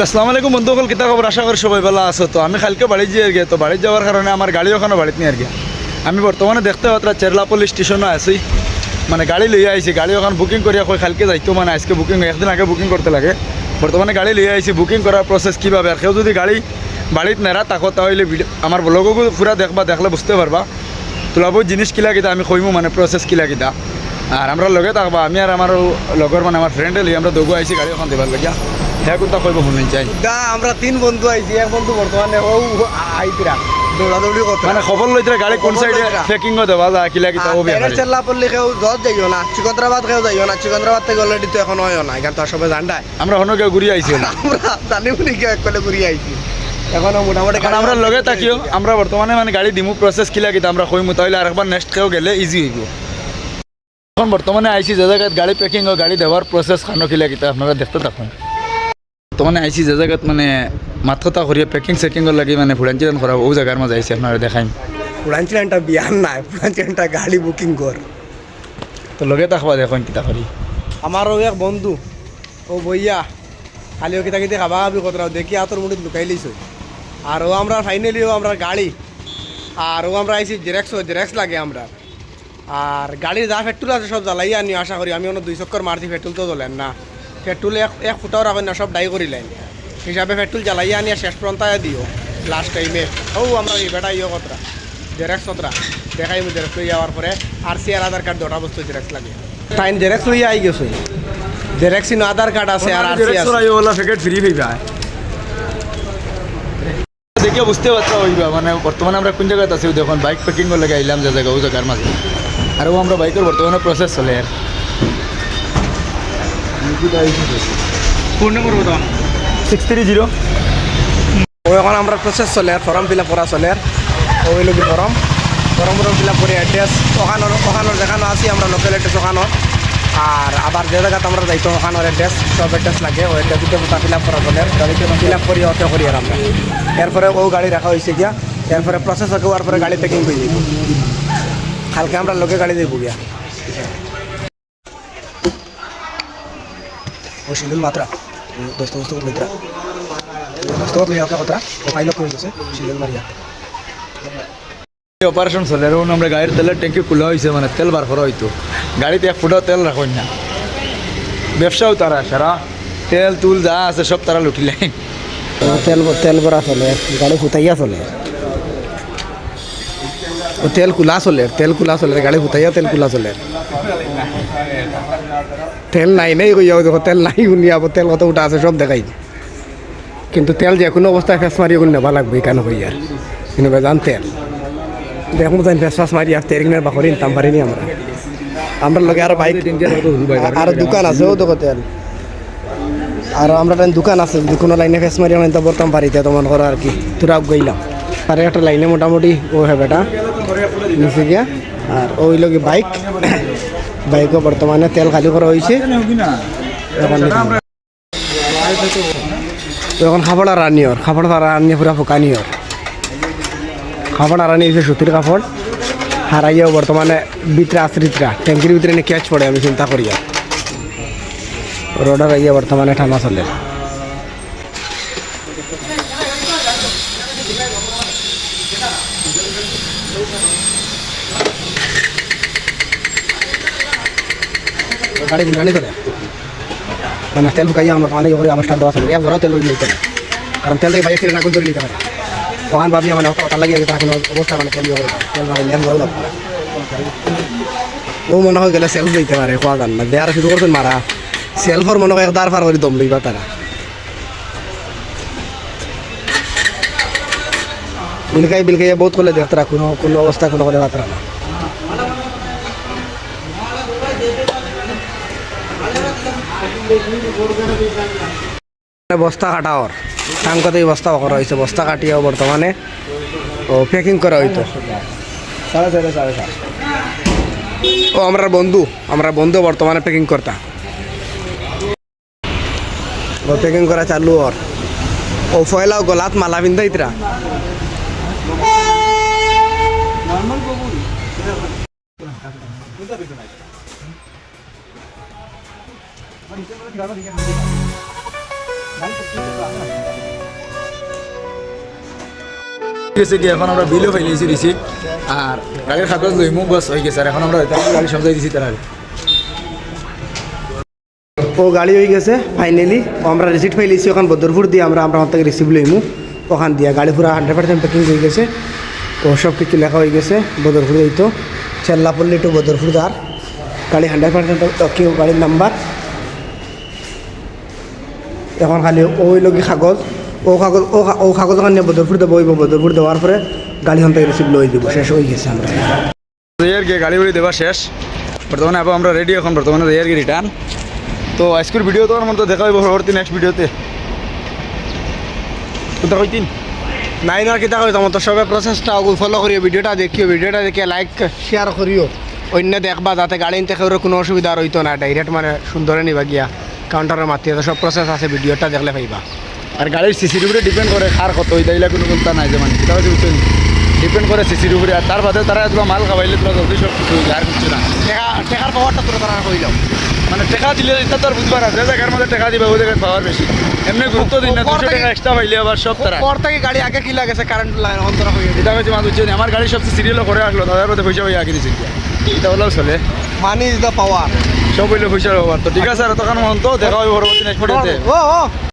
আসসালামু আলাইকুম বন্ধুসকল, কিতা খবর? আশা করি সবাই ভালো আছো। তো আমি কালকে বাড়ি যাই আর কি। তো বাড়ি যাওয়ার কারণে আমার গাড়ি ওখানে বাড়িতে নিয়ে আর কি। আমি বর্তমানে দেখতে পাত্রা চেরলাপল্লি স্টেশনে আছি, মানে গাড়ি লইয়া আইছি। গাড়ি ওখানে বুকিং করিয়া কই কালকে যাইতো, মানে আজকে বুকিং, একদিন আগে বুকিং করতে লাগে। বর্তমানে গাড়ি লইয়া আইছি। বুকিং করার প্রসেস কীভাবে, আর কেউ যদি গাড়ি বাড়িতে নেরা তাকো তাহলে আমার ব্লগও পুরা দেখবা, দেখলে বুঝতে পারবা তোলাবো জিনিস কিলা কিতা আমি কইমু, মানে প্রসেস কিলা কিতা। আর আমরা লগে থাকবা, আমি আর আমার লগর মানে আমার ফ্রেন্ডে লই আমরা দৌড় আইছি গাড়ি ওখান দেবার লাগিয়া। হ্যাঁ কোনটা কইব শুনেন চাই আমরা তিন বন্ধু আইছি। এক বন্ধু বর্তমানে ও আইতরা দৌড়াদৌড়ি করতে, মানে খবর লইতরা গাড়ি কোন সাইডে চেকিংও দেওয়া যায় কিলা কিতা ও বিয়া চেল্লা পল্লী কেউ জজ যাইও না, চিকন্দ্রাবাদ কেউ যাইও না। চিকন্দ্রাবাদ থেকে অলরেডি তো এখন হয় না, এখান তো সবাই জানডায়। আমরা হনকে ঘুরি আইছি, আমরা জানি বলি কেউ একলে ঘুরি আইছি। এখনো মোটামুটি কারণ আমরা লগে থাকিও আমরা বর্তমানে মানে গাড়ি দিমু প্রসেস কিলা কিতা আমরা কইমু, তাইলে আরেকবার নেক্সট কেউ গেলে ইজি হইব। এখন বর্তমানে আইছি যে জায়গায় গাড়ি প্যাকিং ও গাড়ি দেওয়ার প্রসেস খানো কিলা কিতা আপনারা দেখতে থাকুন। বর্তমানে আইছি যে জায়গাত মানে মাথা করিয়া প্যাকিং সেকিংর লাগি মানে ফুড়াঞ্চিলান করা ও জায়গার মাঝে আইছি আপনারা দেখাইম। পুরাঞ্চিলানটা বিয়ার নাই, পুরাঞ্চিলানটা গাড়ি বুকিং কর। তো লগে থাকবা দেখুন কিতা করি। আমারও এক বন্ধু ও বইয়া খালি ও কিতা কিতা খাবা খাবি কতরাও দেখি আতর মুড়ি লুকাই লইছ। আর ও আমরা ফাইনালিও আমরা গাড়ি, আর ও আমরা আইছি জেরেক্স লাগে আমরা। আর গাড়ির যা পেট্রোল আছে সব জ্বালাই আনি আশা করি। আমি অন্য 2 চক্কর মারছি, পেট্রোল তো জ্বলেন না। পেট্রোল এক ফুটাও রাখেন না, সব ডাই করিলেন হিসাবে পেট্রোল জ্বালাই আনি শেষ পর্যন্তায় দিও লাস্ট টাইমে। ও আমরা এই বেটা ইয়ে কতরা জেরেক্স কতরা দেখাই আমি জেরেক্স লই যাওয়ার পরে আর সি আর আধার কার্ড দুটা বস্তু জেরেক্স লাগে। টাইম জেরেক্স লইয়া আই গেছে, জেরেক্স ইনো আধার কার্ড আছে আর আর সি আছে। ওলা প্যাকেট ফ্রি হইবা দেখে বুঝতে পারছো হইবা। মানে বর্তমানে আমরা কোন জায়গায় আছি দেখুন, বাইক প্যাকিং লাগে আইলাম যে জায়গা ও জায়গার মাঝে। আর আমরা বাইকের বর্তমানে প্রসেস চলে আর ফোন নম্বর বলুন 630। ও এখন আমরা প্রসেস চলে আর ফর্ম ফিল আপ করা চলে আর ওইল ফর্ম ফিল আপ করে অ্যাড্রেস ওখানোর যেখানে আছি আমরা লোকাল অ্যাড্রেস ওখানোর। আর আবার যে জায়গাতে আমরা যাইতো ওখানোর অ্যাড্রেস সব অ্যাড্রেস লাগে। ওই অ্যাড্রেসে ওটা ফিল আপ করা চলে, গাড়িতে ফিল আপ করি অটো করি আর আমরা। এরপরে ও গাড়ি রাখা হয়েছে গিয়া, এরপরে প্রসেস হওয়ার পরে গাড়ি প্যাকিং করে যাইব। কালকে আমরা লোকে গাড়ি দেবো গিয়া। ও শিলুল মাত্রা দোস্ত মিত্রা দোস্ত আপনার কথা ও পাইলট করে দিয়েছে শিলুল মারিয়া অপারেশন চলে। আর আমরা গাড়ির তেলের ট্যাঙ্কি খোলা হয়েছে, মানে তেল বার করা হইতো। গাড়িতে 1 ফুটাও তেল রাখুন না। ব্যবসাও তারা সারা তেল তুল যা আছে সব তারা লুটিলে। তেল ভরা চলে, গাড়ি ফুটাইয়া চলে। ও তেল কুলা চলে, গাড়ি ফুটাইয়া তেল কুলা চলে। তেল নাই কইয়া দেখো, তেল নাই শুনিয়া তেল কত উঠা আছে সব দেখাই। কিন্তু তেল যে কোনো অবস্থায় ফেস মারিয়ে গুণ নেবা লাগবে কেন কইয়া, কিন্তু বেজান তেল দেখো তাই ফেস মারি আর তেরিংয়ের বাকরি নিতাম পারিনি আমরা লগে আর বাইক আর দোকান আছে ও দেখো তেল। আর আমরা দোকান আছে, কোনো লাইনে ফেস মারি আমি তো বলতাম পারি তো মনে করো আর কি তোরা গইলাম। আর একটা লাইনে মোটামুটি ও হ্যাঁ বেটা নিচে গিয়া। আর ওই লগে বাইকও বর্তমানে তেল খালি করা হয়েছে। এখন খাপড় আর রানিওর পুরা ফুকানিওর খাপড় আর রানি হয়েছে সুতির কাপড়। হারাইয়াও বর্তমানে ভিতরে আশ্রিতরা ট্যাঙ্কির ভিতরে নিয়ে ক্যাচ পড়ে আমি চিন্তা করি। রোডার আইয়া বর্তমানে ঠান্ডা চলে। গাড়ি করে মানে তেল ফুকাইয়া আমরা পানি করে আমার স্টার্ট দেওয়া চলে এক ধরা তেল নিতে না, কারণ তেল থেকে বাইক থেকে না করে নিতে পারে। ওখান ভাবি মানে ওটা লাগিয়ে কোনো অবস্থা মানে তেল তেল মানে লেন ধরো না। ও মনে হয় গেলে সেলফ দিতে পারে, খোয়া গান না দেয়ার শুরু করছেন মারা সেলফর মনে হয় একদার ফার করে দম লইবা তারা। বিলকাই বহুত করলে দেখতে কোনো অবস্থা কোনো করে বাতরা না। বস্তা কাটা ওর টাঙ্কতেই বস্তা করা হয়েছে, বস্তা কাটিয়েও বর্তমানে ও প্যাকিং করা হইতো। ও আমরা বন্ধু বর্তমানে প্যাকিং করতা, ও প্যাকিং করা চালু ওর। ও ফয়লাও গলাত মালা বিন্দাইতরা গেছে কি এখন আমরা বিলও ফাইলিয়েছি রিসিপ্ট আর গাড়ির কাগজ লইমু বস হয়ে গেছে আর এখন আমরা গাড়ি সমঝাই দিছি তারা ও গাড়ি হয়ে গেছে ফাইনালি আমরা রিসিপ্ট ফাইলিয়েছি ওখান বদরপুর দিয়ে আমরা আমার থেকে রিসিপ্ট লইমু ওখান দিয়া গাড়ি পুরা 100% প্যাকিং হয়ে গেছে ও সব কিছু লেখা হয়ে গেছে বদরপুর এই তো চেল্লাপল্লি টু বদরপুর দার গাড়ি 100% প্যাকিং গাড়ির নাম্বার এখন খালি ওই লোক কাগজ ও কাগজ ওখানে বদরপুর দেবো বদরপুর দেওয়ার পরে গাড়ি ওখান থেকে রিসিপ্ট লই দিব শেষ হয়ে গেছে আমরা রেয়ার গিয়ে গাড়ি বাড়ি দেওয়া শেষ বর্তমানে আবার আমরা রেডি এখন বর্তমানে রেয়ার গিয়ে রিটার্ন তো আজকের ভিডিও তো আমার তো দেখা হইব পরবর্তী নেক্সট ভিডিওতে কোথা কইতিন নাইন আর কিতা কইতাম তো সবে প্রসেসটা ফলো করিও ভিডিওটা দেখে লাইক শেয়ার করিও অন্য দেখবা যাতে গাড়ি নিতে কেউ কোনো অসুবিধা রইতো না ডাইরেক্ট মানে সুন্দরে নিবা গিয়া কাউন্টারের মাতিয়ে তো সব প্রসেস আছে ভিডিওটা দেখলে পাইবা আর গাড়ির সিসির উপরে ডিপেন্ড করে কার কত তাইলে কোনো চিন্তা নাই যে মানে কিতা হচ্ছে বুঝছেন ডিপেন্ড করে সিসির উপরে আর তার বাদে তারা তোলা মাল খাবাইলে তোলা জলদি সব কিছু হয়ে যায় আর কিছু না টেকার পাওয়ারটা তোরা তারা কইলাম মানে টাকা দিলে এটা তো আর বুঝবার আছে যে জায়গার মধ্যে টাকা দিবে ওই জায়গায় পাওয়ার বেশি এমনি গুরুত্ব দিন না 200 টাকা এক্সট্রা পাইলে আবার সব তারা পর থেকে গাড়ি আগে কি লাগেছে কারেন্ট লাইন অন্তরা হয়ে এটা হচ্ছে মাছ বুঝছেন আমার গাড়ি সবচেয়ে সিরিয়ালও করে আসলো তাদের মধ্যে পয়সা হয়ে আগে দিয়েছে এটা হলেও চলে মানি ইজ দ্য পাওয়ার সব হইলে পয়সার ব্যাপার তো ঠিক আছে আর তখন মন তো দেখা হবে পরবর্তী নেক্সট ভিডিওতে ও